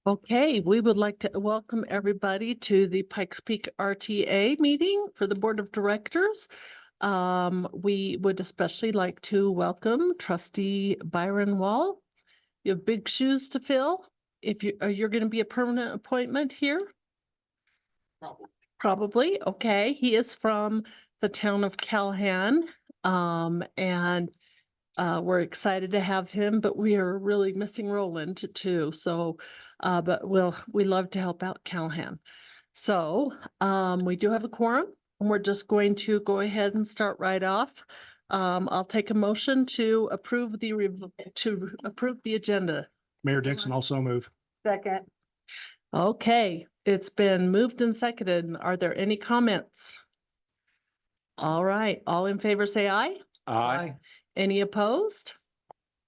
Okay, we would like to welcome everybody to the Pikes Peak RTA meeting for the Board of Directors. We would especially like to welcome Trustee Byron Wall. You have big shoes to fill. If you're going to be a permanent appointment here? Probably. Okay. He is from the town of Calhan. And we're excited to have him, but we are really missing Roland too. So, but we love to help out Calhan. So, we do have a quorum and we're just going to go ahead and start right off. I'll take a motion to approve the agenda. Mayor Dixon also move. Second. Okay, it's been moved and seconded. Are there any comments? All right, all in favor say aye. Aye. Any opposed?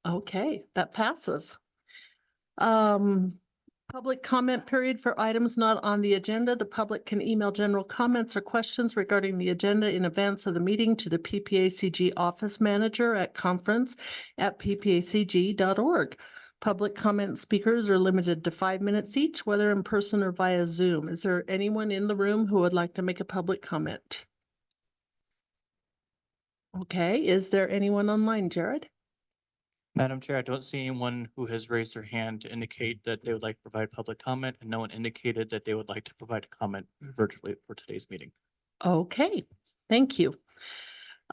Okay, that passes. Public comment period for items not on the agenda. The public can email general comments or questions regarding the agenda in advance of the meeting to the PPACG office manager at conference@ppacg.org. Public comment speakers are limited to 5 minutes each, whether in person or via Zoom. Is there anyone in the room who would like to make a public comment? Okay, is there anyone online, Jared? Madam Chair, I don't see anyone who has raised their hand to indicate that they would like to provide public comment, and no one indicated that they would like to provide a comment virtually for today's meeting. Okay, thank you.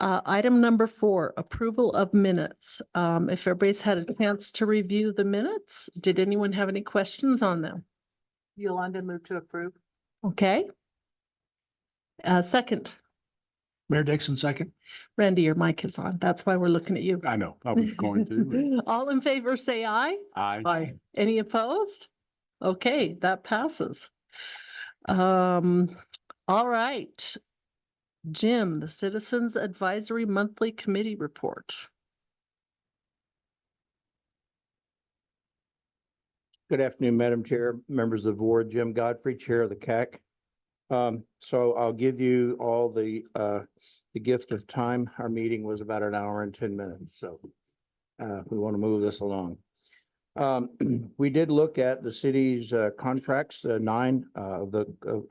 Item number 4, approval of minutes. If everybody's had a chance to review the minutes, did anyone have any questions on them? Yolanda, move to approve. Okay. Second. Mayor Dixon, second. Randy, your mic is on. That's why we're looking at you. I know, I was going to. All in favor, say aye. Aye. Aye. Any opposed? Okay, that passes. All right. Jim, the Citizens Advisory Monthly Committee Report. Good afternoon, Madam Chair, members of the board, Jim Godfrey, Chair of the CAC. So I'll give you all the gift of time. Our meeting was about 1 hour and 10 minutes, so we want to move this along. We did look at the city's contracts, 9 of the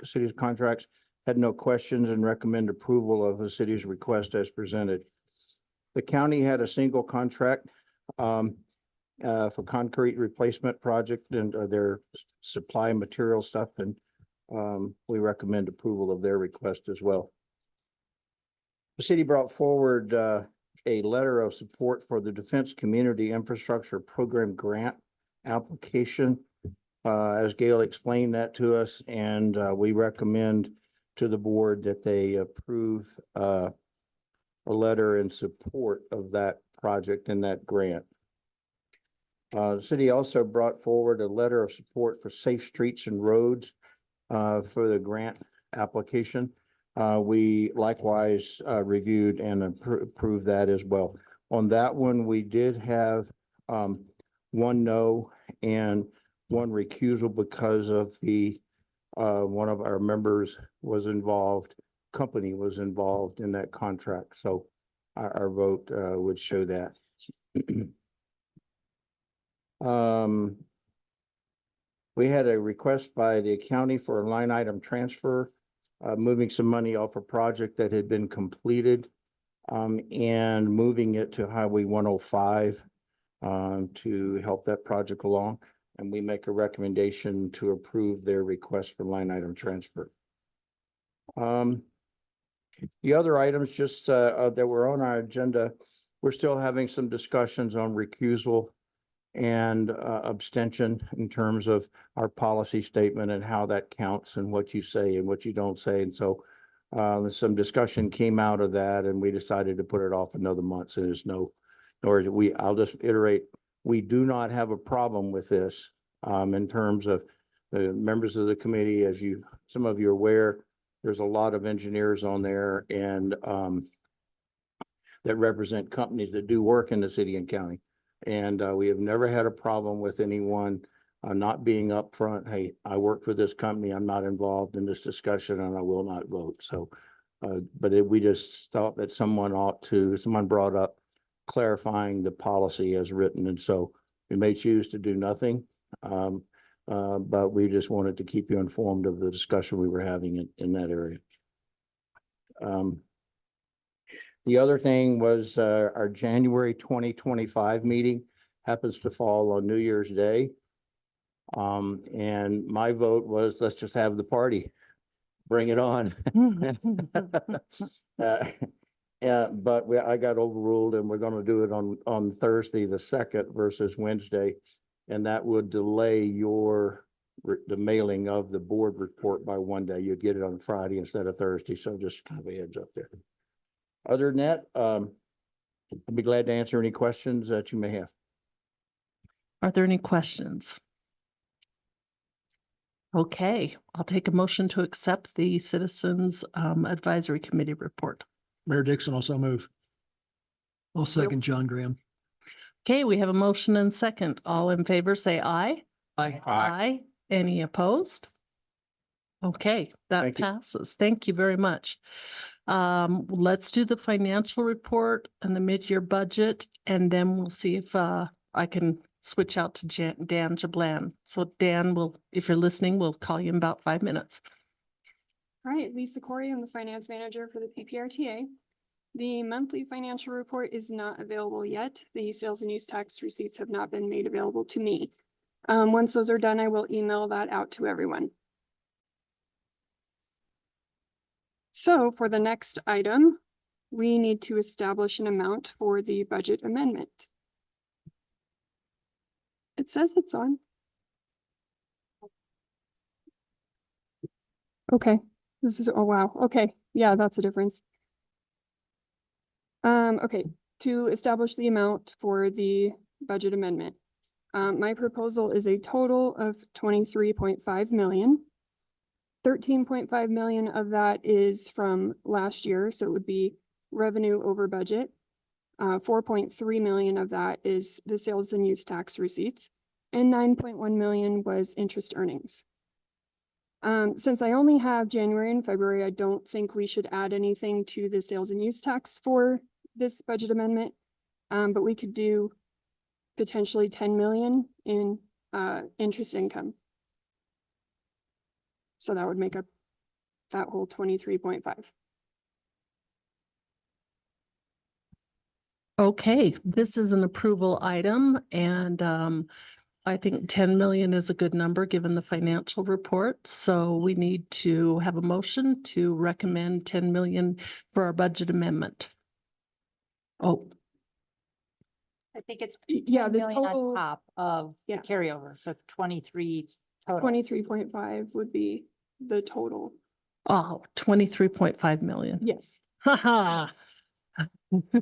city's contracts, had no questions and recommend approval of the city's request as presented. The county had a single contract for concrete replacement project and their supply material stuff, and we recommend approval of their request as well. The city brought forward a letter of support for the Defense Community Infrastructure Program grant application. As Gail explained that to us, and we recommend to the board that they approve a letter in support of that project and that grant. The city also brought forward a letter of support for safe streets and roads for the grant application. We likewise reviewed and approved that as well. On that one, we did have 1 no and 1 recusal because of the one of our members was involved, company was involved in that contract. So our vote would show that. We had a request by the county for a line item transfer, moving some money off a project that had been completed and moving it to Highway 105 to help that project along. And we make a recommendation to approve their request for line item transfer. The other items just that were on our agenda, we're still having some discussions on recusal and abstention in terms of our policy statement and how that counts and what you say and what you don't say. And so some discussion came out of that, and we decided to put it off another month. So there's I'll just iterate, we do not have a problem with this in terms of the members of the committee. As some of you are aware, there's a lot of engineers on there and that represent companies that do work in the city and county. And we have never had a problem with anyone not being upfront. Hey, I work for this company. I'm not involved in this discussion and I will not vote. So, we just thought that someone brought up clarifying the policy as written. And so we may choose to do nothing. But we just wanted to keep you informed of the discussion we were having in that area. The other thing was, our January 2025 meeting happens to fall on New Year's Day. And my vote was, let's just have the party. Bring it on. But I got overruled, and we're gonna do it on Thursday, the 2nd versus Wednesday. And that would delay the mailing of the board report by one day. You'd get it on Friday instead of Thursday. So just kind of a heads up there. Other than that, I'd be glad to answer any questions that you may have. Are there any questions? Okay, I'll take a motion to accept the Citizens Advisory Committee report. Mayor Dixon also move. I'll second John Graham. Okay, we have a motion and second. All in favor, say aye. Aye. Aye. Any opposed? Okay, that Thank you. passes. Thank you very much. Let's do the financial report and the mid-year budget, and then we'll see if I can switch out to Dan Jablan. So Dan will, if you're listening, we'll call you in about 5 minutes. All right, Lisa Corey, I'm the finance manager for the PPRTA. The monthly financial report is not available yet. The sales and use tax receipts have not been made available to me. Once those are done, I will email that out to everyone. So for the next item, we need to establish an amount for the budget amendment. It says it's on. Okay, this is, oh wow, okay, yeah, that's a difference. Okay, to establish the amount for the budget amendment. My proposal is a total of 23.5 million. 13.5 million of that is from last year, so it would be revenue over budget. 4.3 million of that is the sales and use tax receipts, and 9.1 million was interest earnings. Since I only have January and February, I don't think we should add anything to the sales and use tax for this budget amendment. But we could do potentially 10 million in interest income. So that would make up that whole 23.5. Okay, this is an approval item, and I think 10 million is a good number given the financial report. So we need to have a motion to recommend 10 million for our budget amendment. Oh, I think it's Yeah, 10 the million total- on top of the Yeah. carryover, so 23 total. 23.5 would be the total. 23.5 million. Yes. Haha.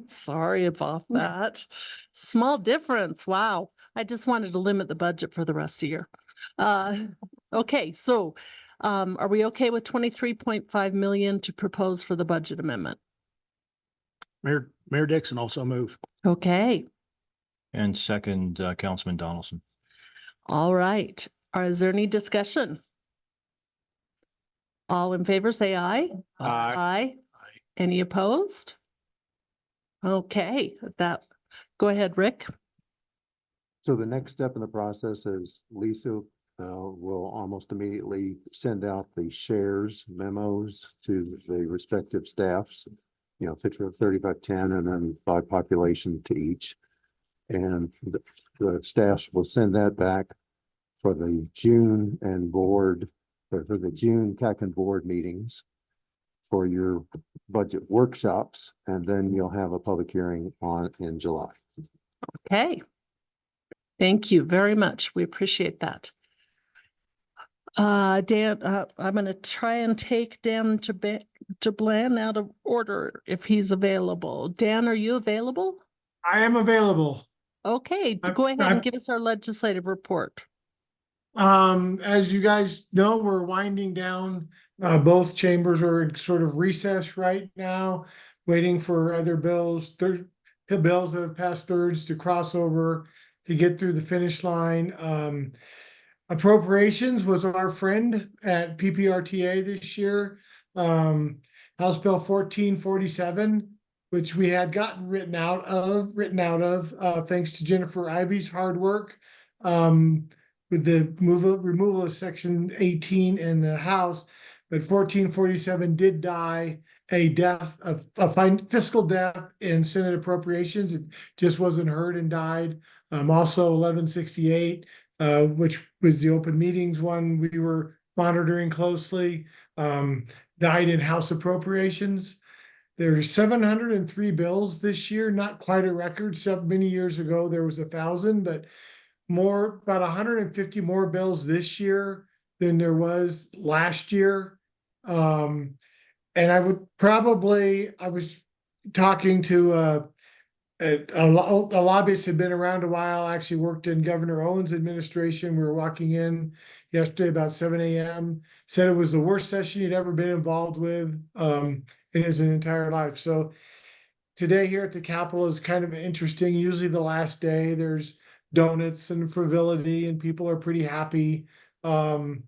Sorry about that. Small difference. Wow. I just wanted to limit the budget for the rest of the year. Okay, so are we okay with 23.5 million to propose for the budget amendment? Mayor Dixon also move. Okay, And second, Councilman Donaldson. all right. Is there any discussion? All in favor, say aye. Aye. Any opposed? Okay, go ahead, Rick. So the next step in the process is Lisa will almost immediately send out the shares memos to the respective staffs, 3510 and then by population to each. And the staffs will send that back for the June and board, for the June CAC and board meetings for your budget workshops, and then you'll have a public hearing in July. Okay. Thank you very much. We appreciate that. Dan, I'm going to try and take Dan Jablan out of order if he's available. Dan, are you available? I am available. Okay, go ahead and give us our legislative report. As you guys know, we're winding down. Both chambers are in sort of recess right now, waiting for other bills that have passed thirds to cross over to get through the finish line. Appropriations was our friend at PPRTA this year. House Bill 1447, which we had gotten written out of, thanks to Jennifer Ivy's hard work. with the removal of section 18 in the House, but 1447 did die a death of a fiscal death in Senate appropriations. It just wasn't heard and died. Also 1168, which was the open meetings one we were monitoring closely, died in House appropriations. There's 703 bills this year, not quite a record. So many years ago, there was 1,000, but about 150 more bills this year than there was last year. And I was talking to a lobbyist had been around a while, actually worked in Governor Owens' administration. We were walking in yesterday about 7 a.m. Said it was the worst session he'd ever been involved with in his entire life. So today here at the Capitol is kind of interesting. Usually the last day there's donuts and frivolity and people are pretty happy, moving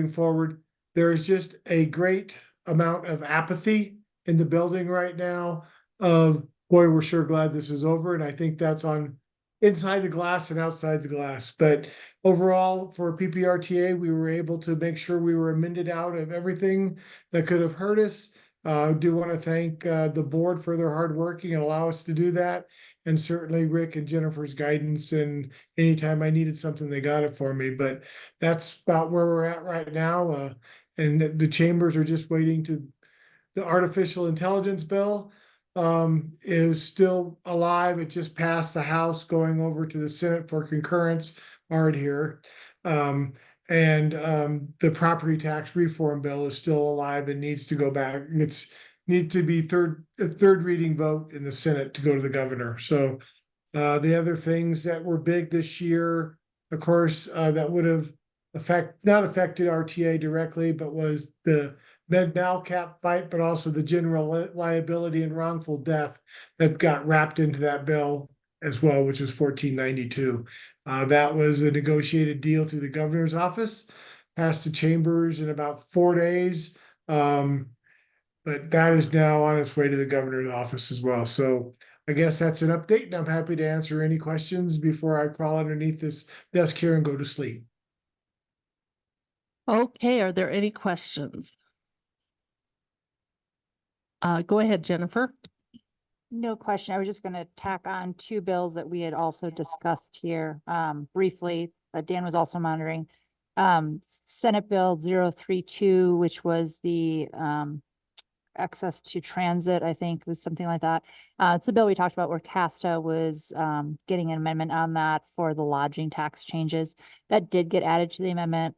forward. There is just a great amount of apathy in the building right now of, boy, we're sure glad this is over. And I think that's on inside the glass and outside the glass. But overall, for PPRTA, we were able to make sure we were amended out of everything that could have hurt us. I do want to thank the board for their hard working and allow us to do that. And certainly Rick and Jennifer's guidance. And anytime I needed something, they got it for me. But that's about where we're at right now. And the chambers are just waiting the artificial intelligence bill is still alive. It just passed the House, going over to the Senate for concurrence, already here. The property tax reform bill is still alive and needs to go back. It's need to be a third reading vote in the Senate to go to the governor. So the other things that were big this year, of course, that would have not affected RTA directly, but was the med-mal cap fight, but also the general liability and wrongful death that got wrapped into that bill as well, which was 1492. That was a negotiated deal through the governor's office, passed the chambers in about 4 days. But that is now on its way to the governor's office as well. So I guess that's an update, and I'm happy to answer any questions before I crawl underneath this desk here and go to sleep. Okay, are there any questions? Go ahead, Jennifer. No question. I was just gonna tack on 2 bills that we had also discussed here, briefly, that Dan was also monitoring. Senate Bill 032, which was the, access to transit, I think was something like that. It's a bill we talked about where CASTA was, getting an amendment on that for the lodging tax changes. That did get added to the amendment.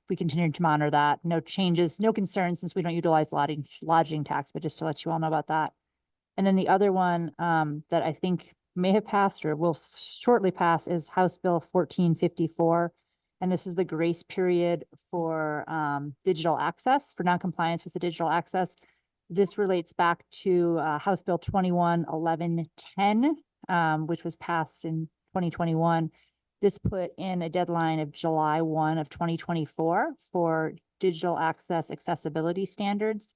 We continued to monitor that. No changes, no concerns since we don't utilize lodging tax, but just to let you all know about that. And then the other one that I think may have passed or will shortly pass is House Bill 1454. And this is the grace period for digital access, for noncompliance with the digital access. This relates back to House Bill 211110, which was passed in 2021. This put in a deadline of July 1 of 2024 for digital access accessibility standards.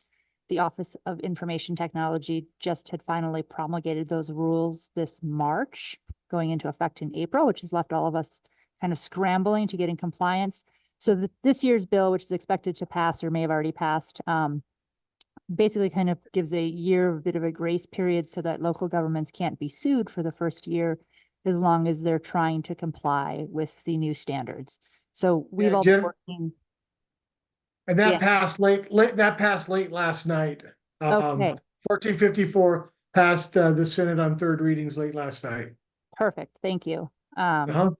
The Office of Information Technology just had finally promulgated those rules this March, going into effect in April, which has left all of us kind of scrambling to get in compliance. So this year's bill, which is expected to pass or may have already passed, basically kind of gives a bit of a grace period so that local governments can't be sued for the first year as long as they're trying to comply with the new standards. So we've all been working. And that passed late last night. Okay. 1454 passed the Senate on third readings late last night. Perfect. Thank you. Uh-huh.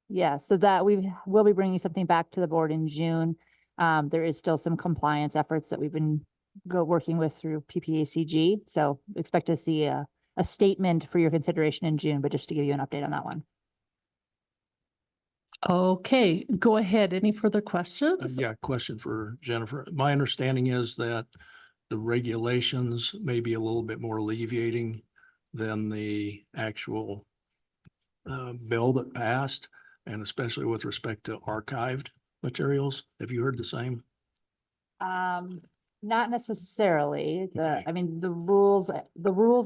Yeah, so that we'll be bringing something back to the board in June. There is still some compliance efforts that we've been working with through PPACG. So expect to see a statement for your consideration in June, but just to give you an update on that one. Okay, go ahead. Any further questions? Yeah, question for Jennifer. My understanding is that the regulations may be a little bit more alleviating than the actual bill that passed, and especially with respect to archived materials. Have you heard the same? Not necessarily. Okay. I mean, the rules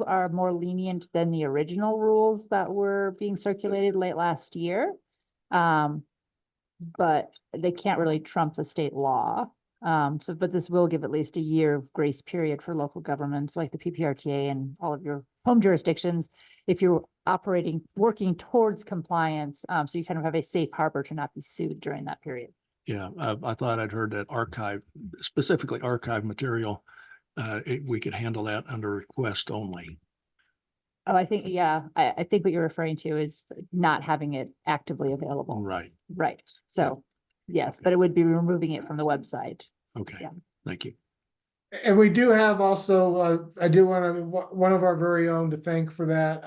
are more lenient than the original rules that were being circulated late last year. but they can't really trump the state law. But this will give at least a year of grace period for local governments like the PPRTA and all of your home jurisdictions. If you're working towards compliance, so you kind of have a safe harbor to not be sued during that period. Yeah, I thought I'd heard that specifically archive material, we could handle that under request only. Oh, I think, yeah, I think what you're referring to is not having it actively available. Right. Right. So, yes, but it would be removing it from the website. Okay. Yeah. Thank you. And we do have also, I do want to, one of our very own to thank for that.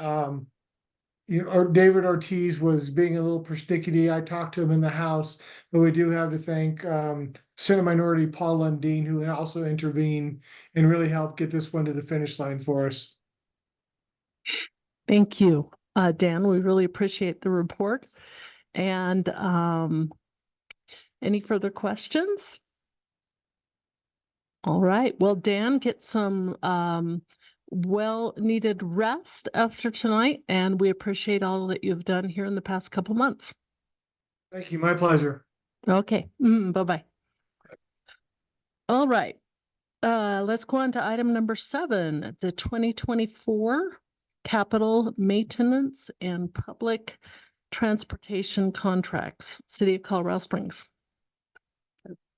David Ortiz was being a little persnickety. I talked to him in the House, but we do have to thank Senate Minority Paul Lundeen, who also intervened and really helped get this one to the finish line for us. Thank you, Dan. We really appreciate the report. And any further questions? All right. Well, Dan, get some well-needed rest after tonight, and we appreciate all that you've done here in the past couple months. Thank you. My pleasure. Okay. Bye-bye. All right. Let's go on to item number 7, the 2024 Capital Maintenance and Public Transportation Contracts, City of Colorado Springs.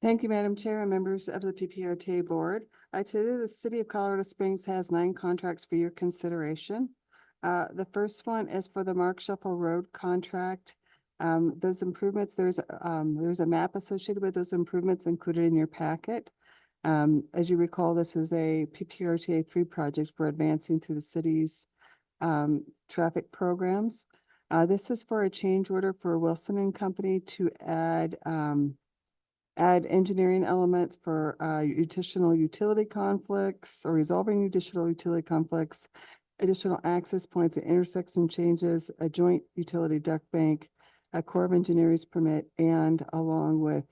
Thank you, Madam Chair and members of the PPRTA Board. Today, the City of Colorado Springs has 9 contracts for your consideration. The first one is for the Mark Shuffle Road contract. Those improvements, there's a map associated with those improvements included in your packet. As you recall, this is a PPRTA 3 project we're advancing through the city's traffic programs. This is for a change order for Wilson and Company to add engineering elements for additional utility conflicts or resolving additional utility conflicts, additional access points and intersection changes, a joint utility duct bank, a Corps of Engineers permit, and along with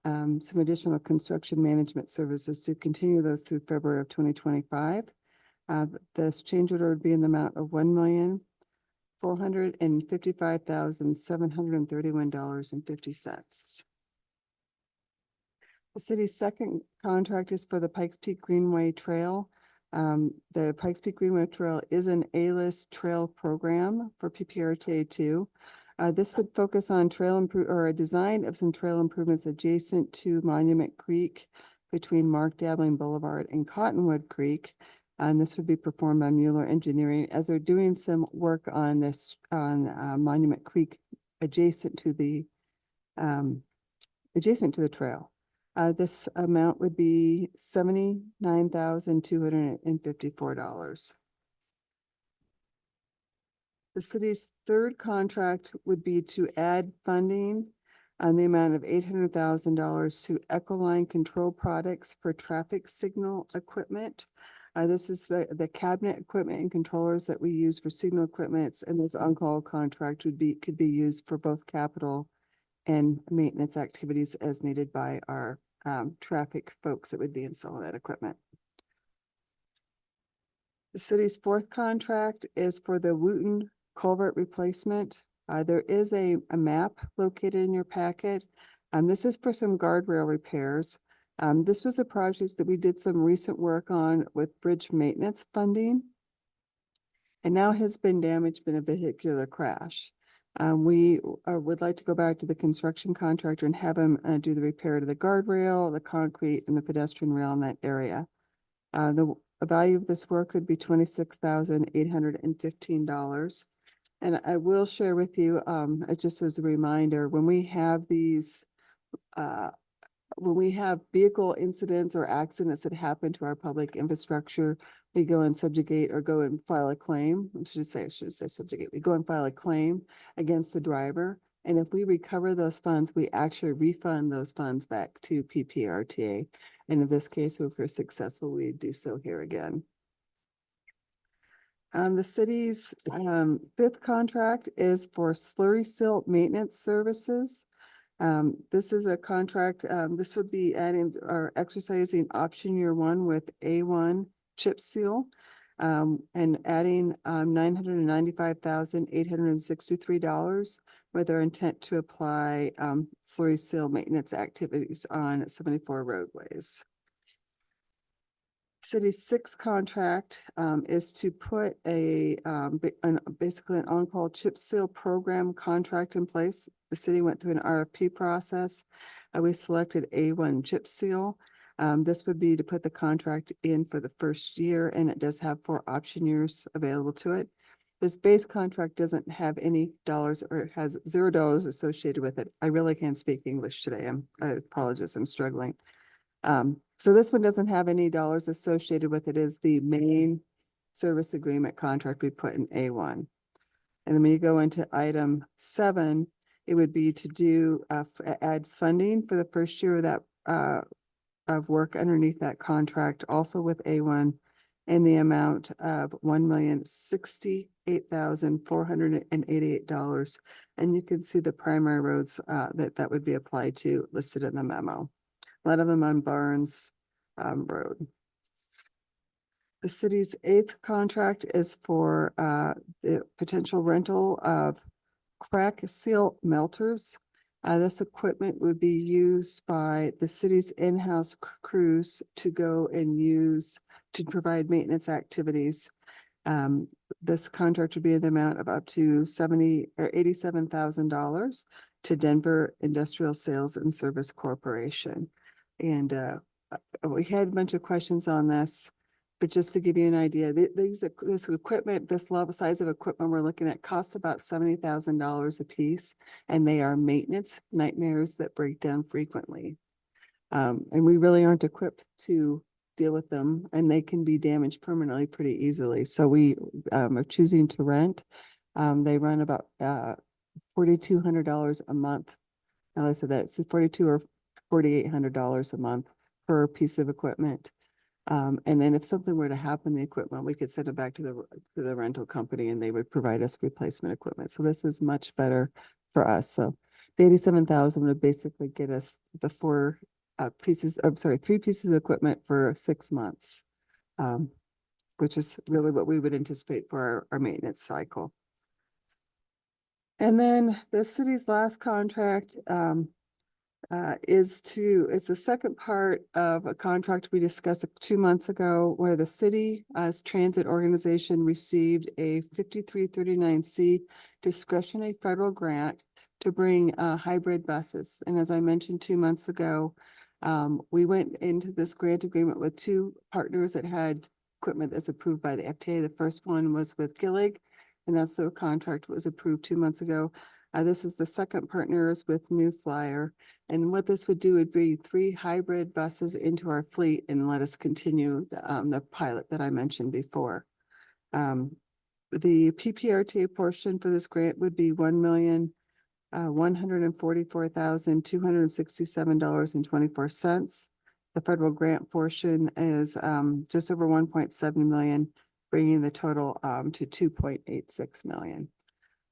some additional construction management services to continue those through February of 2025. This change order would be in the amount of $1,455,731.50. The city's second contract is for the Pikes Peak Greenway Trail. The Pikes Peak Greenway Trail is an A-list trail program for PPRTA 2. This would focus on a design of some trail improvements adjacent to Monument Creek between Mark Dabbling Boulevard and Cottonwood Creek. And this would be performed by Mueller Engineering as they're doing some work on this Monument Creek adjacent to the trail. This amount would be $79,254. The city's third contract would be to add funding on the amount of $800,000 to Echoline Control Products for traffic signal equipment. This is the cabinet equipment and controllers that we use for signal equipment, and this on-call contract could be used for both capital and maintenance activities as needed by our traffic folks that would be installing that equipment. The city's fourth contract is for the Wooten culvert replacement. There is a map located in your packet. This is for some guardrail repairs. This was a project that we did some recent work on with bridge maintenance funding, and now has been damaged in a vehicular crash. We would like to go back to the construction contractor and have him do the repair to the guardrail, the concrete, and the pedestrian rail in that area. The value of this work would be $26,815. And I will share with you, just as a reminder, when we have these, when we have vehicle incidents or accidents that happen to our public infrastructure, we go and subjugate or go and file a claim. I should say subjugate. We go and file a claim against the driver. And if we recover those funds, we actually refund those funds back to PPRTA. And in this case, if we're successful, we do so here again. The city's fifth contract is for slurry silt maintenance services. This is a contract, this would be adding or exercising option year 1 with A1 chip seal. And adding, $995,863 with our intent to apply, slurry seal maintenance activities on 74 roadways. City's sixth contract is to put basically an on-call chip seal program contract in place. The city went through an RFP process. We selected A1 chip seal. This would be to put the contract in for the first year, and it does have 4 option years available to it. This base contract doesn't have any dollars, or it has $0 associated with it. I really can't speak English today. I apologize, I'm struggling. So this one doesn't have any dollars associated with it, is the main service agreement contract we put in A1. And then when you go into item 7, it would be to do, add funding for the first year of that, of work underneath that contract, also with A1, in the amount of $1,068,488. And you can see the primary roads, that would be applied to listed in the memo. A lot of them on Barnes Road. The city's 8th contract is for the potential rental of crack seal melters. This equipment would be used by the city's in-house crews to go and use to provide maintenance activities. This contract would be in the amount of up to $87,000 to Denver Industrial Sales and Service Corporation. And we had a bunch of questions on this, but just to give you an idea, this equipment, this level size of equipment we're looking at costs about $70,000 a piece, and they are maintenance nightmares that break down frequently. And we really aren't equipped to deal with them, and they can be damaged permanently pretty easily. So we are choosing to rent. They run about $4,200 a month. Now I said that it's $4,200 or $4,800 a month per piece of equipment. And then if something were to happen to the equipment, we could send it back to the rental company, and they would provide us replacement equipment. So this is much better for us. So the $87,000 would basically get us the 3 pieces of equipment for 6 months, which is really what we would anticipate for our maintenance cycle. And then the city's last contract is the second part of a contract we discussed 2 months ago, where the city as transit organization received a 5339C discretionary federal grant to bring hybrid buses. And as I mentioned 2 months ago, we went into this grant agreement with 2 partners that had equipment that's approved by the FTA. The first one was with Gillig, and that's the contract was approved 2 months ago. This is the second partners with New Flyer. And what this would do would bring 3 hybrid buses into our fleet and let us continue the pilot that I mentioned before. The PPRTA portion for this grant would be $1,144,267.24. The federal grant portion is just over 1.7 million, bringing the total to 2.86 million.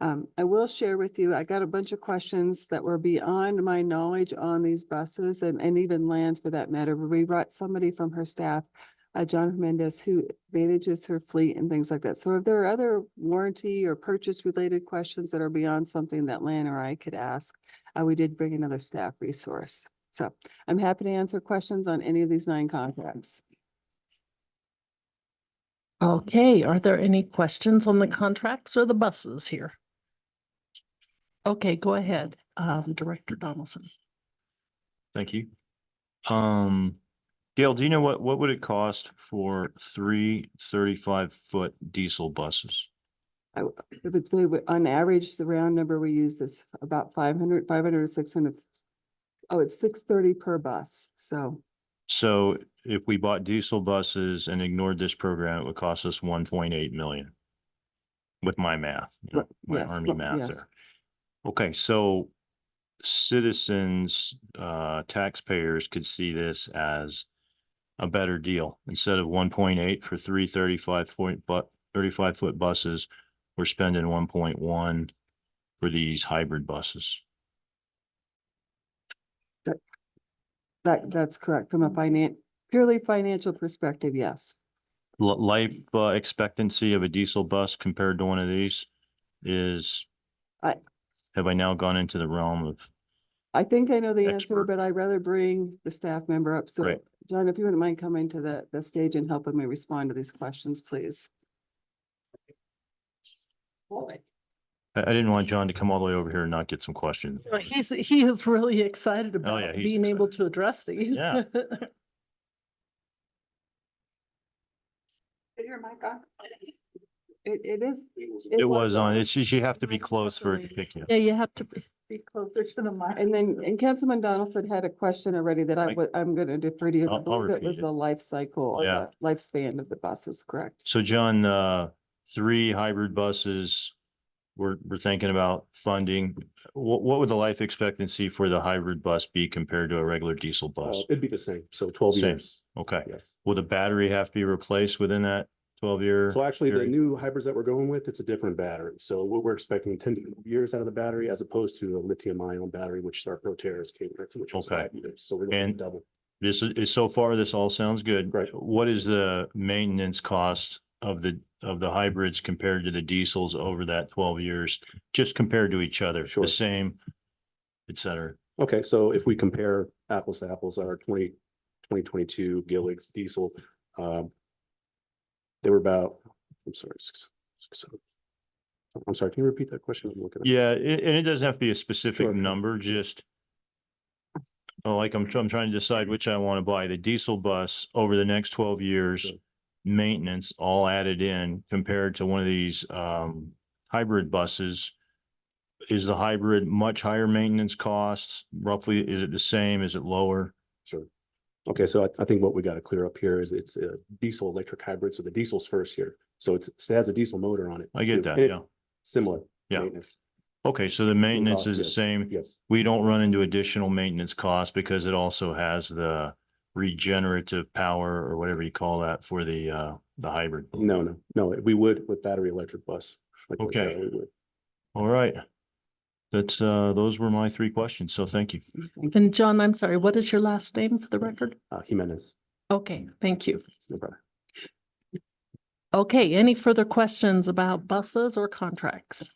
I will share with you, I got a bunch of questions that were beyond my knowledge on these buses and even Lands for that matter. We brought somebody from her staff, John Mendez, who manages her fleet and things like that. So if there are other warranty or purchase related questions that are beyond something that Lan or I could ask, we did bring another staff resource. So I'm happy to answer questions on any of these 9 contracts. Okay, are there any questions on the contracts or the buses here? Okay, go ahead, Director Donaldson. Thank you. Gail, do you know what would it cost for 3 35-foot diesel buses? On average, the round number we use is about 500 to 600. Oh, it's $630 per bus. So if we bought diesel buses and ignored this program, it would cost us 1.8 million. With my math, my Yes, Army math yes. there. Okay, so citizens, taxpayers could see this as a better deal. Instead of 1.8 for 3 35-foot buses, we're spending 1.1 for these hybrid buses. That's correct. From a purely financial perspective, yes. life expectancy of a diesel bus compared to one of these is, have I now gone into the realm of, I think I know the answer, Expert. but I'd rather bring the staff member up. So, Right. John, if you wouldn't mind coming to the stage and helping me respond to these questions, please. I didn't want John to come all the way over here and not get some questions. He is really excited Oh, yeah, about he's being able to address these. Yeah. Is your mic on? It is. It was on, it's, you have to be close for it to pick you. Yeah, you have to Be closer to the mic. And Councilman Donaldson had a question already that I'm gonna defer to you. I I'll believe it repeat was it. the life cycle or Yeah. the lifespan of the buses, correct? So John, 3 hybrid buses, we're thinking about funding. What would the life expectancy for the hybrid bus be compared to a regular diesel bus? It'd be the same, so 12 Same. years, Okay. yes. Will the battery have to be replaced within that 12-year? So actually, the period? new hybrids that we're going with, it's a different battery. So what we're expecting 10 years out of the battery as opposed to a lithium ion battery, which is our Proterra is capable, which was Okay. 5 years. So we're going And- to double. This is, so far, this all sounds good. Right. What is the maintenance cost of the hybrids compared to the diesels over that 12 years? Just compared to each other, Sure. the same, et cetera. Okay, so if we compare apples to apples, our 2022 Gilligs diesel, they were about, I'm sorry, I'm sorry, can you repeat that question? I'm looking at- Yeah, and it doesn't have to be a specific Sure. number, just like I'm trying to decide which I want to buy. The diesel bus over the next 12 years, Sure. maintenance all added in compared to one of these hybrid buses. Is the hybrid much higher maintenance costs? Roughly, is it the same? Is it lower? Sure. Okay, so I think what we got to clear up here is it's a diesel electric hybrid. So the diesel's first here. So it has a diesel motor on it. I get too. that, And it's yeah. Similar. Yeah. Maintenance. Okay, so the maintenance cost, is the yes. same. Yes. We don't run into additional maintenance costs because it also has the regenerative power or whatever you call that for the hybrid. No, we would with battery electric bus. Like Okay. we would. All right. That's those were my 3 questions. So thank you. And John, I'm sorry, what is your last name for the record? Jimenez. Okay, thank you. No problem. Okay, any further questions about buses or contracts?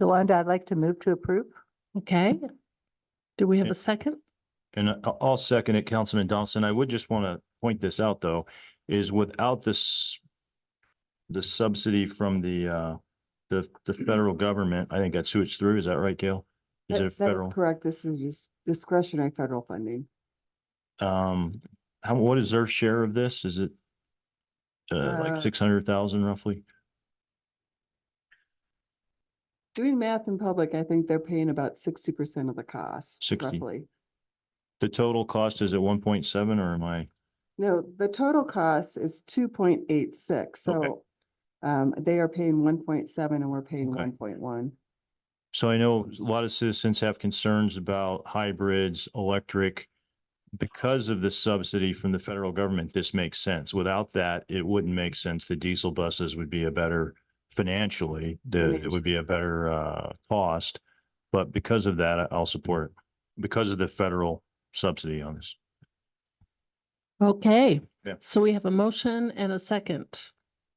Yolanda, I'd like to move to approve. Okay. Do we have Yeah. a second? And I'll second it, Councilman Donaldson. I would just want to point this out, though, is without this, the subsidy from the federal government, I think that's who it's through. Is that right, Gail? Is it That is federal? correct. This is just discretionary federal funding. What is their share of this? Is it like 600,000 roughly? Doing math in public, I think they're paying about 60% of the cost, 60. roughly. The total cost is at 1.7 or am I? No, the total cost is 2.86, so they are paying 1.7 and we're paying Okay. 1.1. So I know a lot of citizens have concerns about hybrids, electric. Because of the subsidy from the federal government, this makes sense. Without that, it wouldn't make sense. The diesel buses would be a better financially, it would be a better cost. But because of that, I'll support it because of the federal subsidy on this. Okay, Yeah. so we have a motion and a second.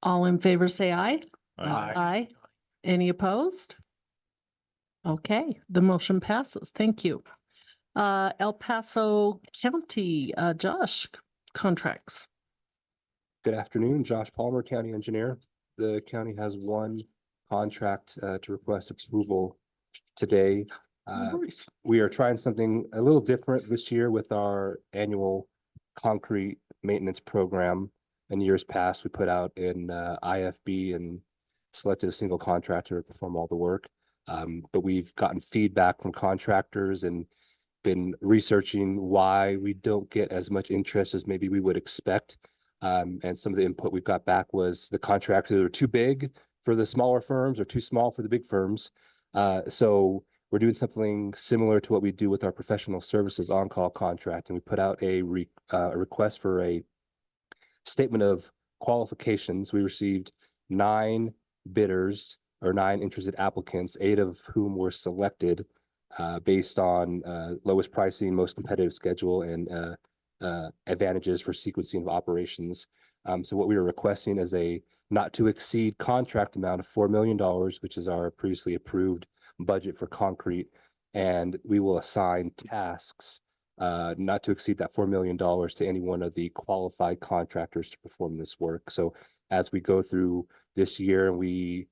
All in favor, say aye. Aye. Any opposed? Okay, the motion passes. Thank you. El Paso County, Josh, contracts. Good afternoon, Josh Palmer, County Engineer. The county has one contract to request approval today. No worries. We are trying something a little different this year with our annual concrete maintenance program. In years past, we put out in IFB and selected a single contractor to perform all the work. But we've gotten feedback from contractors and been researching why we don't get as much interest as maybe we would expect. And some of the input we've got back was the contractors are too big for the smaller firms or too small for the big firms. So we're doing something similar to what we do with our professional services on-call contract. And we put out a request for a statement of qualifications. We received 9 bidders or 9 interested applicants, 8 of whom were selected based on lowest pricing, most competitive schedule, and advantages for sequencing of operations. So what we are requesting is a not to exceed contract amount of $4 million, which is our previously approved budget for concrete. And we will assign tasks not to exceed that $4 million to any one of the qualified contractors to perform this work. So as we go through this year and we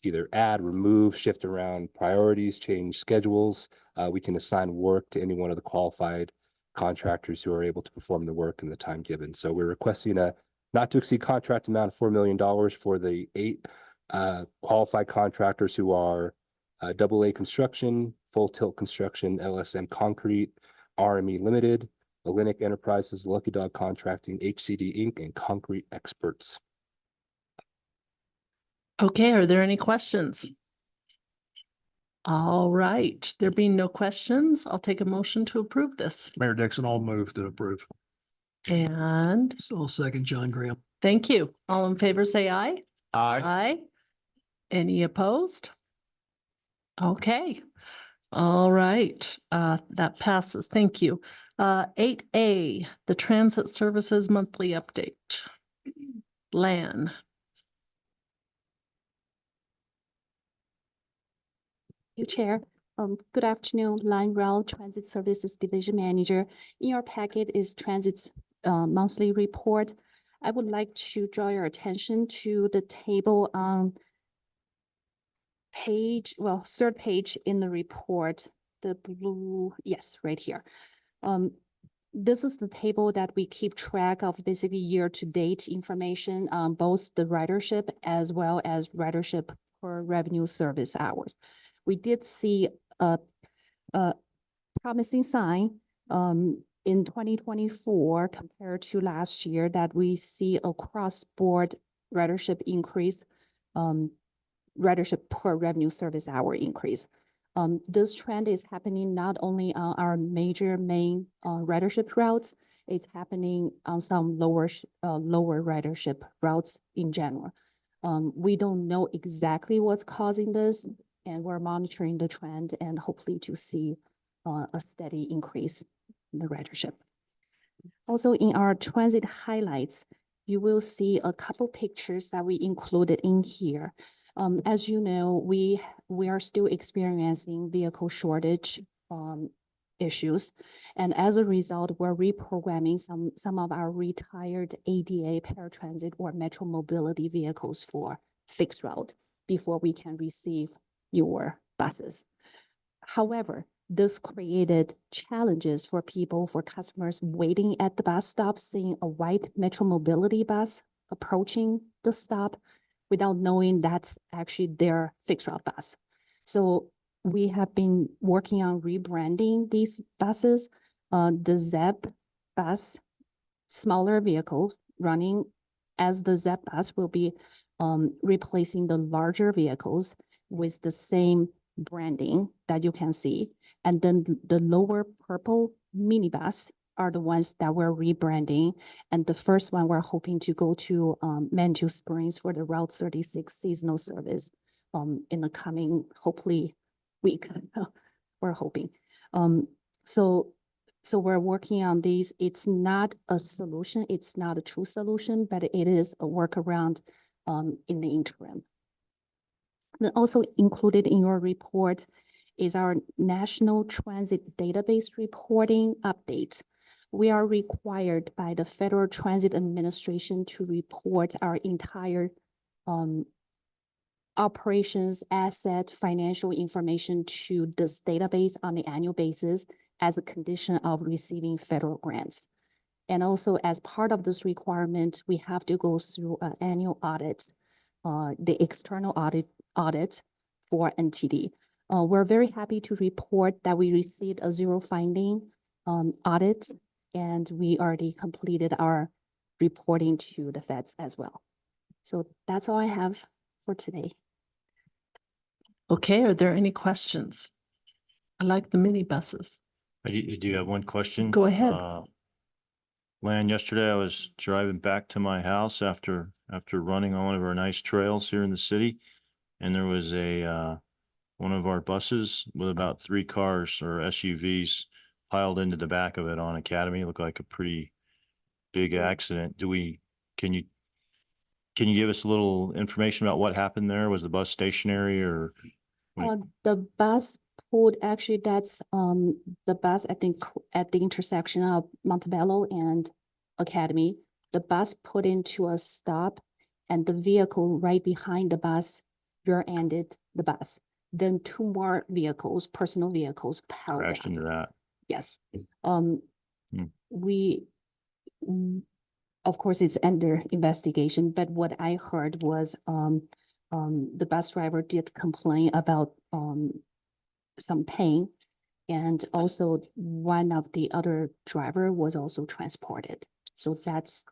either add, remove, shift around priorities, change schedules, we can assign work to any one of the qualified contractors who are able to perform the work in the time given. So we're requesting a not to exceed contract amount of $4 million for the 8 qualified contractors who are AA Construction, Full Tilt Construction, LSM Concrete, RME Limited, Olenek Enterprises, Lucky Dog Contracting, HCD Inc., and Concrete Experts. Okay, are there any questions? All right, there being no questions, I'll take a motion to approve this. Mayor Dixon, I'll move to approve. And So second, John Graham. thank you. All in favor, say aye. Aye. Aye. Any opposed? Okay. All right, that passes. Thank you. 8A, the Transit Services Monthly Update. Lan. You Chair. Good afternoon, Line Rail Transit Services Division Manager. In your packet is Transit's monthly report. I would like to draw your attention to the table on third page in the report, the blue, yes, right here. This is the table that we keep track of basically year-to-date information on both the ridership as well as ridership per revenue service hours. We did see a promising sign in 2024 compared to last year that we see a cross-board ridership increase, ridership per revenue service hour increase. This trend is happening not only on our major main ridership routes, it's happening on some lower ridership routes in general. We don't know exactly what's causing this, and we're monitoring the trend and hopefully to see a steady increase in the ridership. Also, in our transit highlights, you will see a couple pictures that we included in here. As you know, we are still experiencing vehicle shortage issues. And as a result, we're reprogramming some of our retired ADA paratransit or metro mobility vehicles for fixed route before we can receive your buses. However, this created challenges for people, for customers waiting at the bus stop, seeing a white metro mobility bus approaching the stop without knowing that's actually their fixed route bus. So we have been working on rebranding these buses. The ZEB bus, smaller vehicles running as the ZEB bus will be replacing the larger vehicles with the same branding that you can see. And then the lower purple minibus are the ones that we're rebranding. And the first one we're hoping to go to Mantua Springs for the Route 36 seasonal service in the coming, hopefully, week. We're hoping. So we're working on these. It's not a solution. It's not a true solution, but it is a workaround in the interim. Then also included in your report is our National Transit Database Reporting Update. We are required by the Federal Transit Administration to report our entire operations, asset, financial information to this database on an annual basis as a condition of receiving federal grants. And also as part of this requirement, we have to go through an annual audit, the external audit for NTD. We're very happy to report that we received a zero finding audit, and we already completed our reporting to the feds as well. So that's all I have for today. Okay, are there any questions? I like the minibuses. I do have one question. Go ahead. Lan, yesterday I was driving back to my house after running on one of our nice trails here in the city. And there was one of our buses with about 3 cars or SUVs piled into the back of it on Academy. It looked like a pretty big accident. Do we Can you give us a little information about what happened there? Was the bus stationary or? The bus pulled, actually, that's, the bus, I think, at the intersection of Montebello and Academy. The bus put into a stop and the vehicle right behind the bus rear-ended the bus. Then two more vehicles, personal vehicles, piled Crashed down. into that. Yes. Hmm. We, of course, it's under investigation, but what I heard was, the bus driver did complain about, some pain. And also one of the other driver was also transported. So that's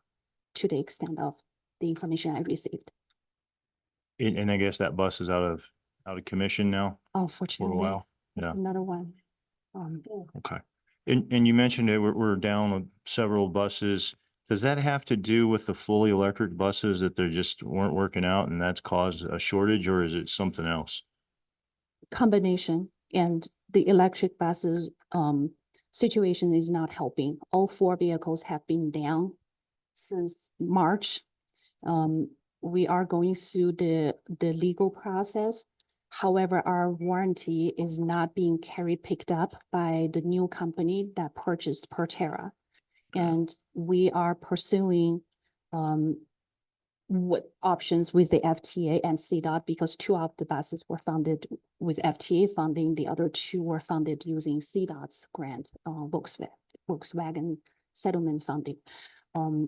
to the extent of the information I received. And I guess that bus is out of commission now for a Unfortunately, while. that's Yeah. another one. Okay. And you mentioned that we're down on several buses. Does that have to do with the fully electric buses that they just weren't working out and that's caused a shortage, or is it something else? Combination, and the electric buses, situation is not helping. All four vehicles have been down since March. We are going through the legal process. However, our warranty is not being picked up by the new company that purchased PPRTA. And we are pursuing, what options with the FTA and CDOT, because two of the buses were funded with FTA funding, the other two were funded using CDOT's grant, Volkswagen settlement funding.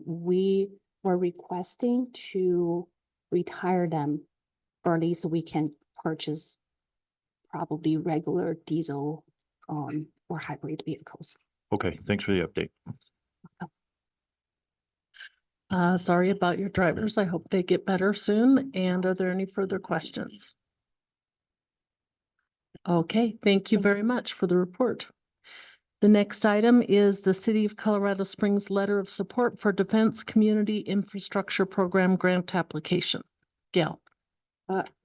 We were requesting to retire them early so we can purchase probably regular diesel, or hybrid vehicles. Okay, thanks for the update. Sorry about your drivers. I hope they get better soon. And are there any further questions? Okay, thank you very much for the report. The next item is the City of Colorado Springs Letter of Support for Defense Community Infrastructure Program Grant Application. Gail.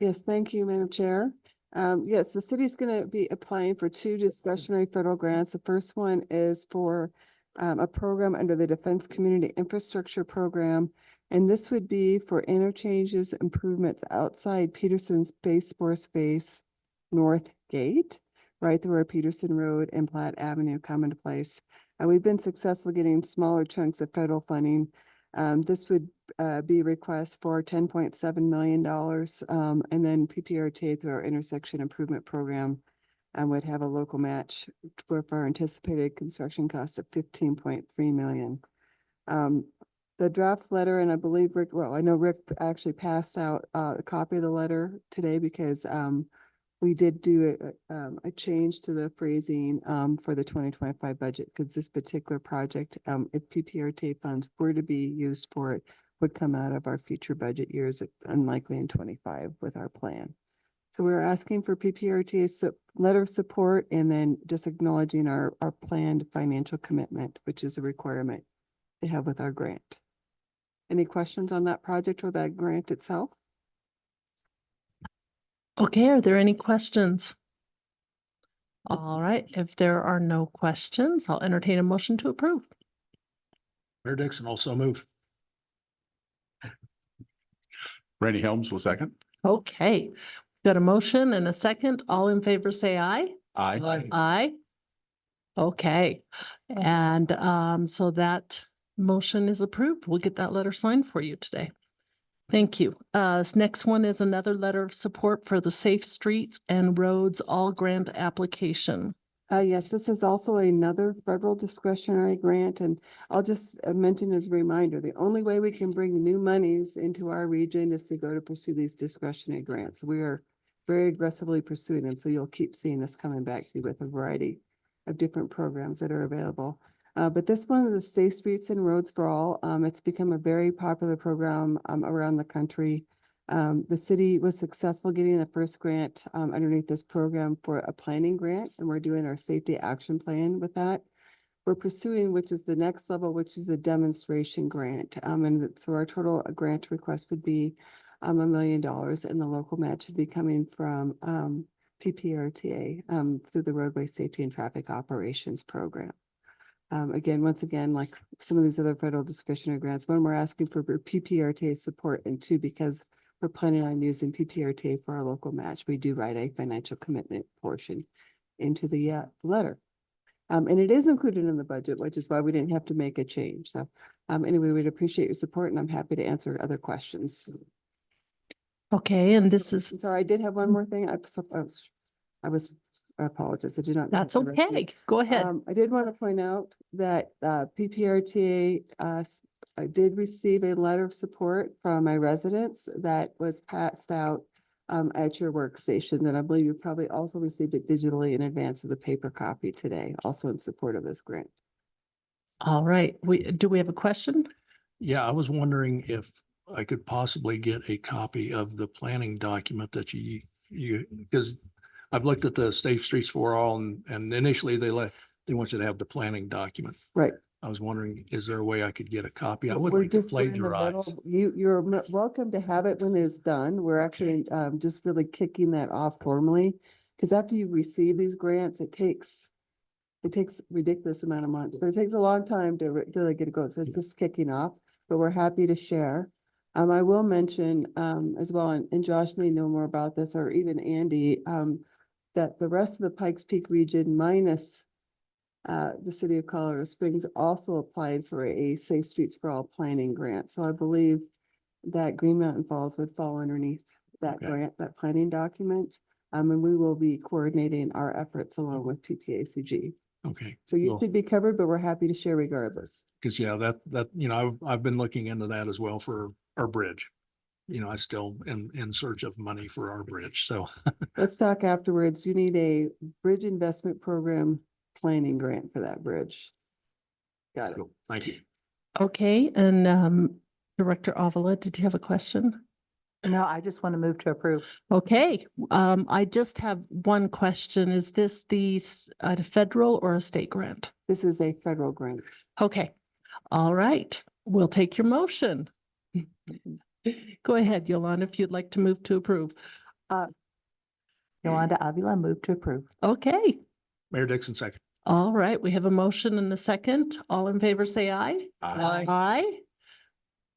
Yes, thank you, Madam Chair. Yes, the city's going to be applying for two discretionary federal grants. The first one is for a program under the Defense Community Infrastructure Program. And this would be for interchanges, improvements outside Peterson Space Force Base North Gate, right through our Peterson Road and Platt Avenue Common Place. We've been successful getting smaller chunks of federal funding. This would be a request for $10.7 million. And then PPRTA through our intersection improvement program would have a local match for our anticipated construction cost of $15.3 million. The draft letter, and I believe Rick, well, I know Rick actually passed out a copy of the letter today because we did do a change to the phrasing for the 2025 budget, because this particular project, if PPRTA funds were to be used for it, would come out of our future budget years, unlikely in 25 with our plan. So we're asking for PPRTA's letter of support and then just acknowledging our planned financial commitment, which is a requirement they have with our grant. Any questions on that project or that grant itself? Okay, are there any questions? All right, if there are no questions, I'll entertain a motion to approve. Mayor Dixon also move. Randy Helms will second. Okay, got a motion and a second. All in favor, say aye. Aye. Aye. Okay, and so that motion is approved. We'll get that letter signed for you today. Thank you. This next one is another letter of support for the Safe Streets and Roads All Grant application. Yes, this is also another federal discretionary grant, and I'll just mention as a reminder, the only way we can bring new monies into our region is to go to pursue these discretionary grants. We are very aggressively pursuing them, so you'll keep seeing us coming back to you with a variety of different programs that are available. But this one is the Safe Streets and Roads for All. It's become a very popular program around the country. The city was successful getting the first grant underneath this program for a planning grant, and we're doing our safety action plan with that. We're pursuing, which is the next level, which is a demonstration grant. And so our total grant request would be $1 million, and the local match would be coming from PPRTA through the Roadway Safety and Traffic Operations Program. Again, once again, like some of these other federal discretionary grants, one, we're asking for PPRTA support, and two, because we're planning on using PPRTA for our local match, we do write a financial commitment portion into the letter. And it is included in the budget, which is why we didn't have to make a change. So anyway, we'd appreciate your support, and I'm happy to answer other questions. Okay, and this is, Sorry, I did have one more thing. I apologize. I did not. that's have the rest of it. okay. Go ahead. I did want to point out that PPRTA I did receive a letter of support from my residents that was passed out at your workstation, that I believe you probably also received it digitally in advance of the paper copy today, also in support of this grant. All right. Do we have a question? Yeah, I was wondering if I could possibly get a copy of the planning document that because I've looked at the Safe Streets for All, and initially they want you to have the planning document. Right. I was wondering, is there a way I could get a copy? I would We're like to just, we're in the plagiarize. middle. You're welcome to have it when it's done. We're actually just really kicking that off formally. Because after you receive these grants, it takes ridiculous amount of months, but it takes a long time to really get it going. So it's just kicking off, but we're happy to share. I will mention as well, and Josh may know more about this, or even Andy, that the rest of the Pikes Peak region minus the city of Colorado Springs also applied for a Safe Streets for All planning grant. So I believe that Green Mountain Falls would fall underneath that Okay. grant, that planning document. And we will be coordinating our efforts along with PPACG. Okay. So you should be covered, but we're happy to share regardless. Because I've been looking into that as well for our bridge. I still am in search of money for our bridge. So Let's talk afterwards. You need a bridge investment program planning grant for that bridge. Got it. cool. Thank you. Okay, and Director Avila, did you have a question? No, I just want to move to approve. Okay, I just have one question. Is this a federal or a state grant? This is a federal grant. Okay, all right, we'll take your motion. Go ahead, Yolanda, if you'd like to move to approve. Yolanda Avila, move to approve. Okay, Mayor Dixon, second. all right, we have a motion and a second. All in favor, say aye. Aye. Aye.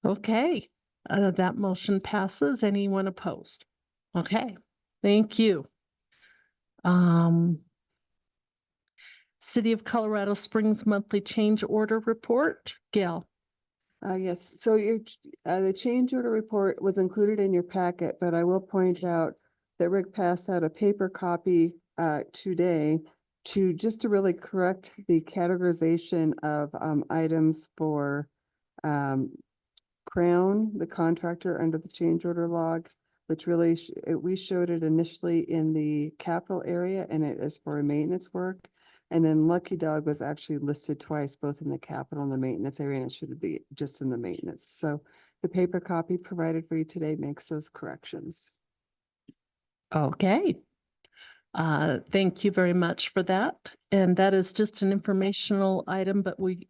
Okay, that motion passes. Anyone opposed? Okay, thank you. City of Colorado Springs monthly change order report, Gail. Yes, so the change order report was included in your packet, but I will point out that Rick passed out a paper copy today to really correct the categorization of items for Crown, the contractor under the change order log, which really we showed it initially in the capital area, and it is for maintenance work. And then Lucky Dog was actually listed twice, both in the capital and the maintenance area, and it should be just in the maintenance. So the paper copy provided for you today makes those corrections. Okay. Thank you very much for that. And that is just an informational item, but we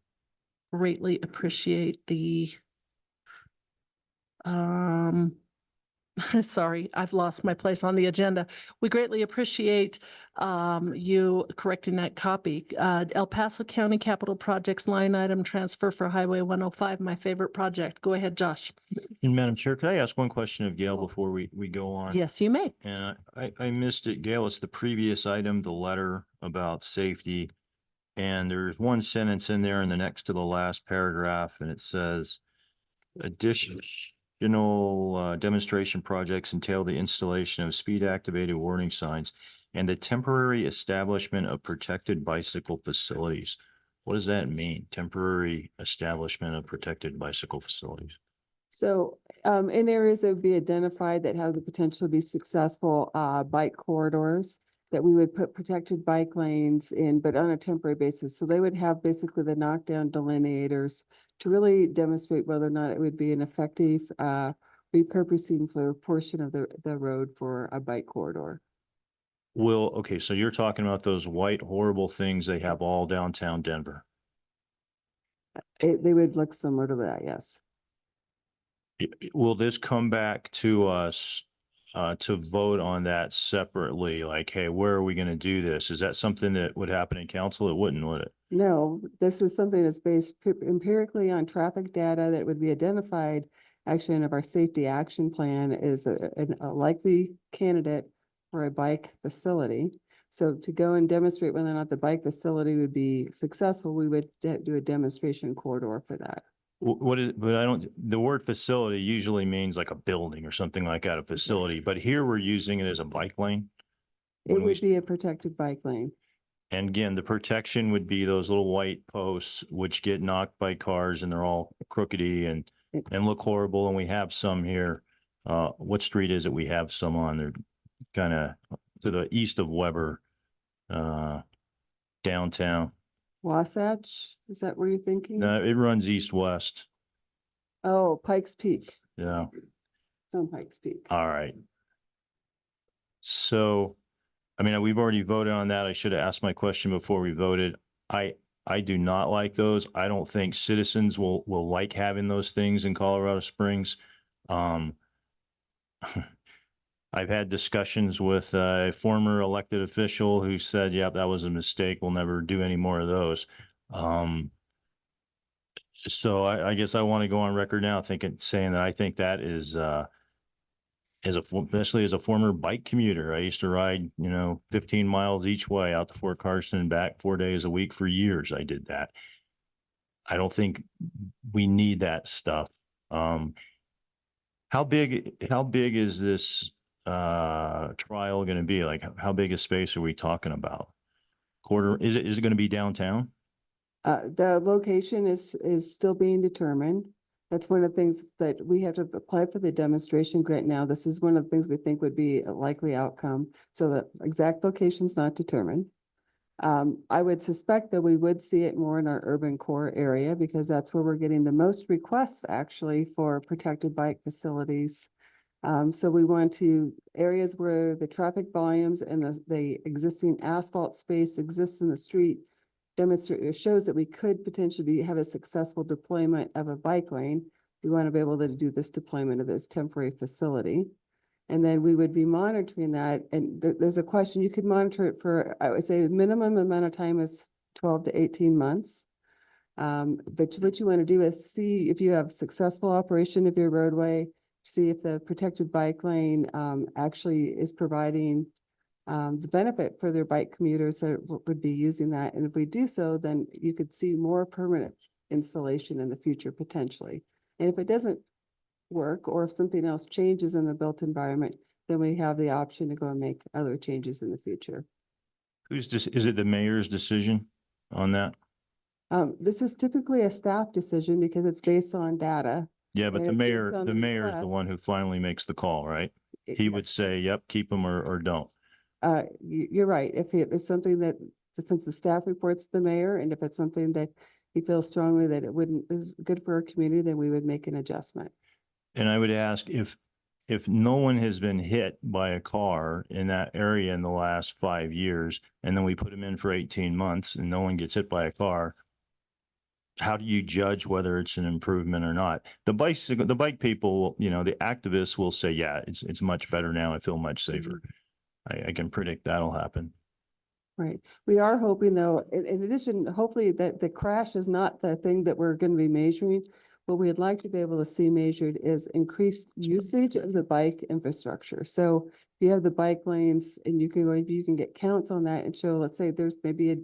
greatly appreciate the sorry, I've lost my place on the agenda. We greatly appreciate you correcting that copy. El Paso County Capital Projects line item transfer for Highway 105, my favorite project. Go ahead, Josh. And Madam Chair, could I ask one question of Gail before we go on? Yes, you may. And I missed it. Gail, it's the previous item, the letter about safety. And there's one sentence in there in the next to the last paragraph, and it says additional demonstration projects entail the installation of speed activated warning signs and the temporary establishment of protected bicycle facilities. What does that mean? Temporary establishment of protected bicycle facilities? So in areas that would be identified that have the potential to be successful bike corridors, that we would put protected bike lanes in, but on a temporary basis. So they would have basically the knockdown delineators to really demonstrate whether or not it would be an effective repurposing for a portion of the road for a bike corridor. Okay, so you're talking about those white horrible things they have all downtown Denver. They would look similar to that, yes. Will this come back to us to vote on that separately? Like, hey, where are we going to do this? Is that something that would happen in council? It wouldn't, would it? No, this is something that's based empirically on traffic data that would be identified. Actually, in our safety action plan is a likely candidate for a bike facility. So to go and demonstrate whether or not the bike facility would be successful, we would do a demonstration corridor for that. What is, but I don't, the word facility usually means like a building or something like that, a facility, but here we're using it as a bike lane. It When we, would be a protected bike lane. and again, the protection would be those little white posts which get knocked by cars and they're all crookedy and look horrible. And we have some here. What street is it? We have some on. They're kind of to the east of Weber, downtown. Wasatch, is that what you're thinking? No, it runs east-west. Oh, Pikes Peak. Yeah. It's on Pikes Peak. All right. So, I mean, we've already voted on that. I should have asked my question before we voted. I do not like those. I don't think citizens will like having those things in Colorado Springs. I've had discussions with a former elected official who said, yeah, that was a mistake. We'll never do any more of those. So I guess I want to go on record now saying that I think that is, especially as a former bike commuter, I used to ride, 15 miles each way out to Fort Carson and back 4 days a week for years. I did that. I don't think we need that stuff. How big is this trial going to be? Like, how big a space are we talking about? Is it going to be downtown? The location is still being determined. That's one of the things that we have to apply for the demonstration grant now. This is one of the things we think would be a likely outcome. So the exact location's not determined. I would suspect that we would see it more in our urban core area because that's where we're getting the most requests actually for protected bike facilities. So we want to areas where the traffic volumes and the existing asphalt space exists in the street demonstrate shows that we could potentially have a successful deployment of a bike lane. We want to be able to do this deployment of this temporary facility. And then we would be monitoring that. And there's a question, you could monitor it for, I would say, minimum amount of time is 12 to 18 months. But what you want to do is see if you have successful operation of your roadway, see if the protected bike lane actually is providing the benefit for their bike commuters that would be using that. And if we do so, then you could see more permanent installation in the future potentially. And if it doesn't work, or if something else changes in the built environment, then we have the option to go and make other changes in the future. Is it the mayor's decision on that? This is typically a staff decision because it's based on data. Yeah, but And the it's mayor, based on the mayor is the one who requests. finally makes the call, right? He would say, yep, keep them or don't. You're right. If it's something that, since the staff reports to the mayor, and if it's something that he feels strongly that it wouldn't is good for our community, then we would make an adjustment. And I would ask if no one has been hit by a car in that area in the last 5 years, and then we put them in for 18 months and no one gets hit by a car, how do you judge whether it's an improvement or not? The bike people, the activists will say, yeah, it's much better now. I feel much safer. I can predict that'll happen. Right. We are hoping though, in addition, hopefully that the crash is not the thing that we're going to be measuring. What we'd like to be able to see measured is increased usage of the bike infrastructure. So if you have the bike lanes and you can get counts on that and show, let's say there's maybe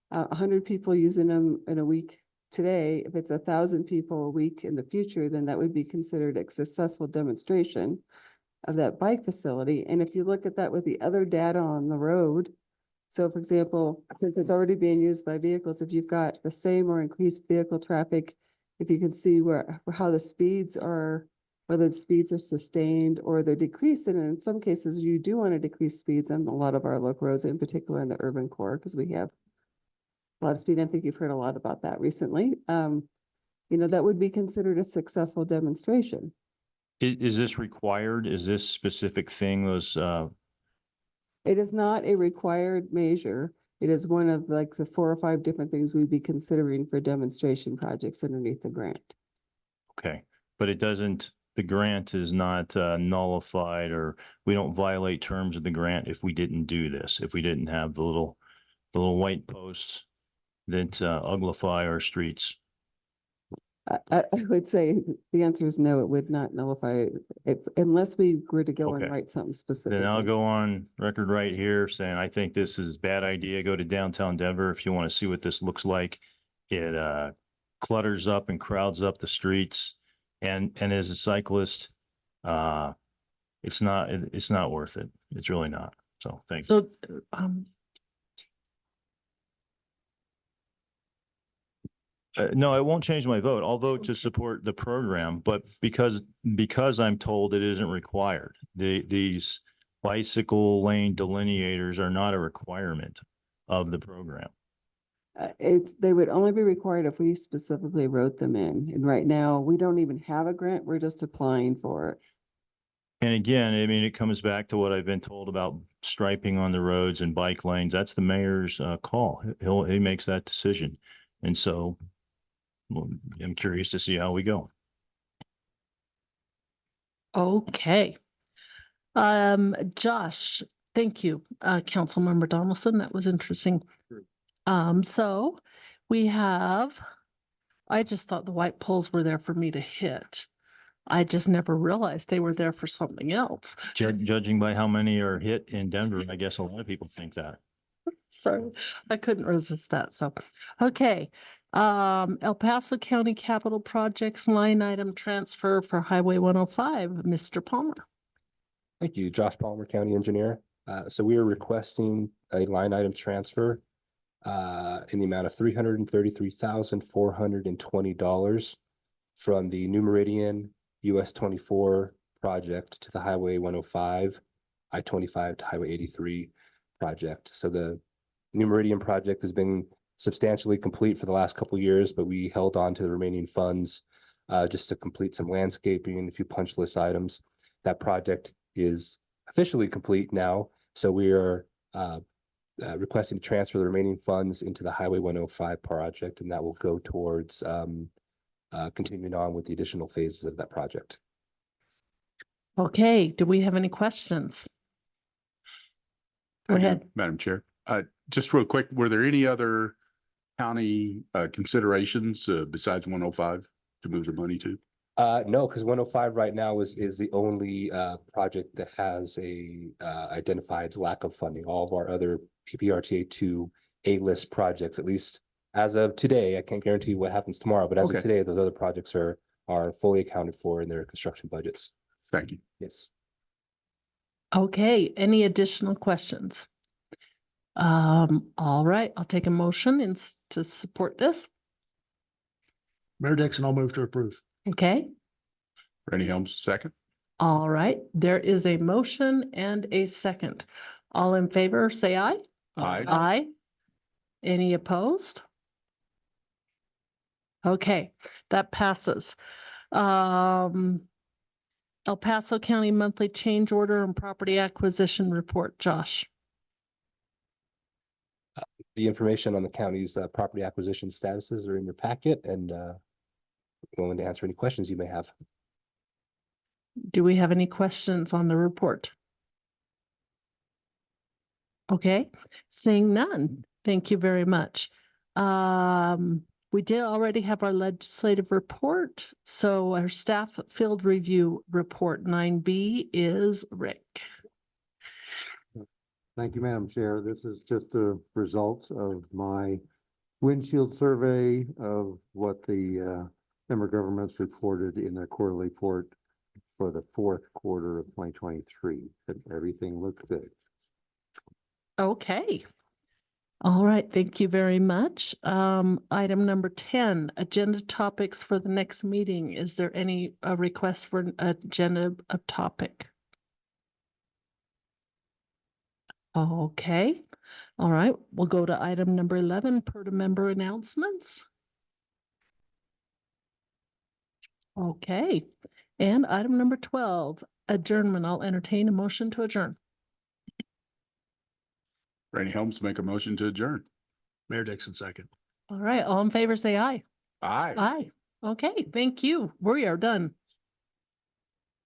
100 people using them in a week today. If it's 1,000 people a week in the future, then that would be considered a successful demonstration of that bike facility. And if you look at that with the other data on the road, so for example, since it's already being used by vehicles, if you've got the same or increased vehicle traffic, if you can see how the speeds are, whether the speeds are sustained or they're decreasing, and in some cases you do want to decrease speeds on a lot of our local roads, in particular in the urban core, because we have a lot of speed. I think you've heard a lot about that recently. That would be considered a successful demonstration. Is this required? Is this specific thing It is not a required measure. It is one of like the 4 or 5 different things we'd be considering for demonstration projects underneath the grant. okay, but it doesn't, the grant is not nullified, or we don't violate terms of the grant if we didn't do this, if we didn't have the little white posts that uglify our streets. I would say the answer is no, it would not nullify it unless we were to go and Okay. write something specific. Then I'll go on record right here saying, I think this is a bad idea. Go to downtown Denver if you want to see what this looks like. It clutters up and crowds up the streets. And as a cyclist, it's not worth it. It's really not. So thanks. So, No, it won't change my vote. I'll vote to support the program, but because I'm told it isn't required. These bicycle lane delineators are not a requirement of the program. They would only be required if we specifically wrote them in. And right now, we don't even have a grant. We're just applying for it. And again, I mean, it comes back to what I've been told about striping on the roads and bike lanes. That's the mayor's call. He makes that decision. And so well, I'm curious to see how we go. okay. Josh, thank you, Councilmember Donaldson. That was interesting. So we have, I just thought the white poles were there for me to hit. I just never realized they were there for something else. Judging by how many are hit in Denver, I guess a lot of people think that. Sorry, I couldn't resist that. So, okay. El Paso County Capital Projects line item transfer for Highway 105, Mr. Palmer. Thank you, Josh Palmer, County Engineer. So we are requesting a line item transfer in the amount of $333,420 from the New Meridian US 24 project to the Highway 105, I-25 to Highway 83 project. So the New Meridian project has been substantially complete for the last couple of years, but we held on to the remaining funds just to complete some landscaping and a few punch list items. That project is officially complete now, so we are requesting to transfer the remaining funds into the Highway 105 project, and that will go towards continuing on with the additional phases of that project. Okay, do we have any questions? Go I do, ahead. Madam Chair. Just real quick, were there any other county considerations besides 105 to move the money to? No, because 105 right now is the only project that has a identified lack of funding. All of our other PPRTA 2 A-list projects, at least as of today, I can't guarantee what happens tomorrow, but as Okay. of today, those other projects are fully accounted for in their construction budgets. Thank you. Yes. Okay, any additional questions? All right, I'll take a motion to support this. Mayor Dixon, I'll move to approve. Okay, Randy Helms, second. all right, there is a motion and a second. All in favor, say aye. Aye. Aye. Any opposed? Okay, that passes. El Paso County Monthly Change Order and Property Acquisition Report, Josh. The information on the county's property acquisition statuses are in your packet, and willing to answer any questions you may have. Do we have any questions on the report? Okay, seeing none, thank you very much. We did already have our legislative report, so our staff field review report 9B is Rick. Thank you, Madam Chair. This is just the results of my windshield survey of what the member governments reported in their quarterly report for the fourth quarter of 2023. Everything looked good. Okay. All right, thank you very much. Item number 10, agenda topics for the next meeting. Is there any request for an agenda topic? Okay, all right, we'll go to item number 11, per the member announcements. Okay, and item number 12, adjournment. I'll entertain a motion to adjourn. Randy Helms, make a motion to adjourn. Mayor Dixon, second. All right, all in favor, say aye. Aye. Aye. Okay, thank you. We are done.